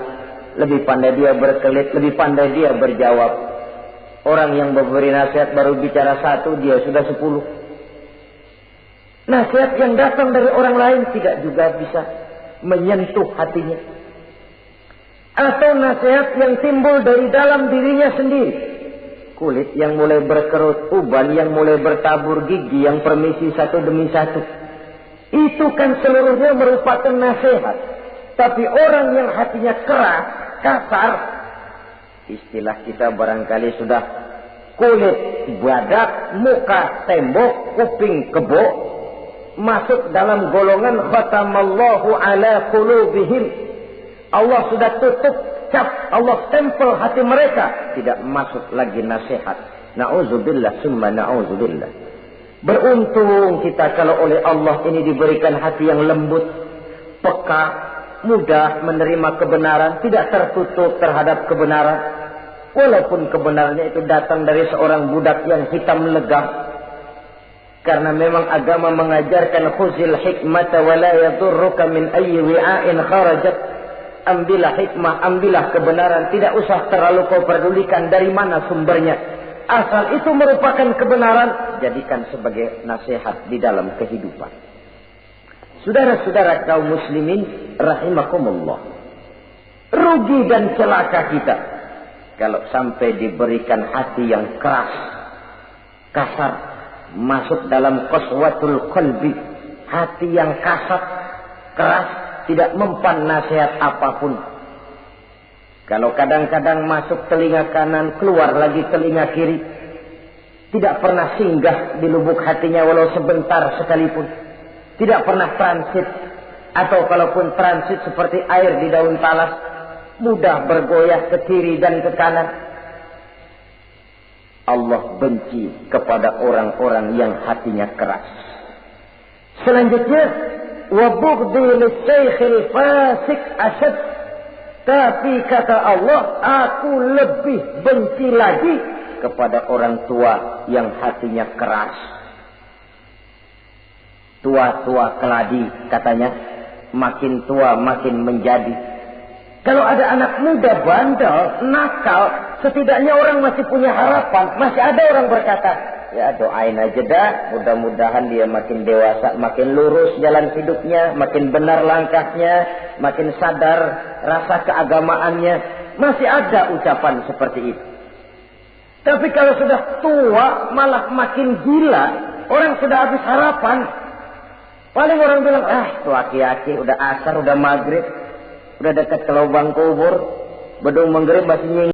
lebih pandai dia berkelit, lebih pandai dia berjawab. Orang yang memberi nasihat baru bicara 1, dia sudah 10. Nasihat yang datang dari orang lain tidak juga bisa menyentuh hatinya. Atau nasihat yang timbul dari dalam dirinya sendiri. Kulit yang mulai berkerut, uban yang mulai bertabur, gigi yang permisi satu demi satu. Itu kan seluruhnya merupakan nasihat. Tapi orang yang hatinya keras, kasar, istilah kita barangkali sudah kulit badak, muka tembok, kuping kebo, masuk dalam golongan khatamallahu ala qulubihim. Allah sudah tutup cap, Allah stempel hati mereka, tidak masuk lagi nasihat. Na'udzubillah summa na'udzubillah. Beruntung kita kalau oleh Allah ini diberikan hati yang lembut, peka, mudah menerima kebenaran, tidak tertutup terhadap kebenaran. Walaupun kebenarannya itu datang dari seorang budak yang hitam legam. Karena memang agama mengajarkan khuzil hikmata wa la yadurruka min ayyi wi'ain kharajat. Ambillah hikmah, ambillah kebenaran, tidak usah terlalu kau pedulikan dari mana sumbernya. Asal itu merupakan kebenaran, jadikan sebagai nasihat di dalam kehidupan. Saudara-saudara kaum muslimin rahimakumullah. Rugi dan celaka kita kalau sampai diberikan hati yang keras, kasar, masuk dalam qaswatul qalbi, hati yang kasar, keras, tidak mempan nasihat apapun. Kalau kadang-kadang masuk telinga kanan, keluar lagi telinga kiri, tidak pernah singgah di lubuk hatinya walau sebentar sekalipun, tidak pernah transit, atau kalaupun transit seperti air di daun talas, mudah bergoyah ke kiri dan ke kanan. Allah benci kepada orang-orang yang hatinya keras. Selanjutnya, wa bughdhi lisaykhil fasik asyad. Tapi kata Allah, aku lebih benci lagi kepada orang tua yang hatinya keras. Tua-tua keladi katanya, makin tua makin menjadi. Kalau ada anak muda bandel, nakal, setidaknya orang masih punya harapan. Masih ada orang berkata, ya doain aja dah, mudah-mudahan dia makin dewasa, makin lurus jalan hidupnya, makin benar langkahnya, makin sadar rasa keagamaannya. Masih ada ucapan seperti itu. Tapi kalau sudah tua, malah makin gila, orang sudah habis harapan. Paling orang bilang, tuh aki-aki, udah asar, udah maghrib, udah dekat ke lubang kubur, bedung menggerib masih nying.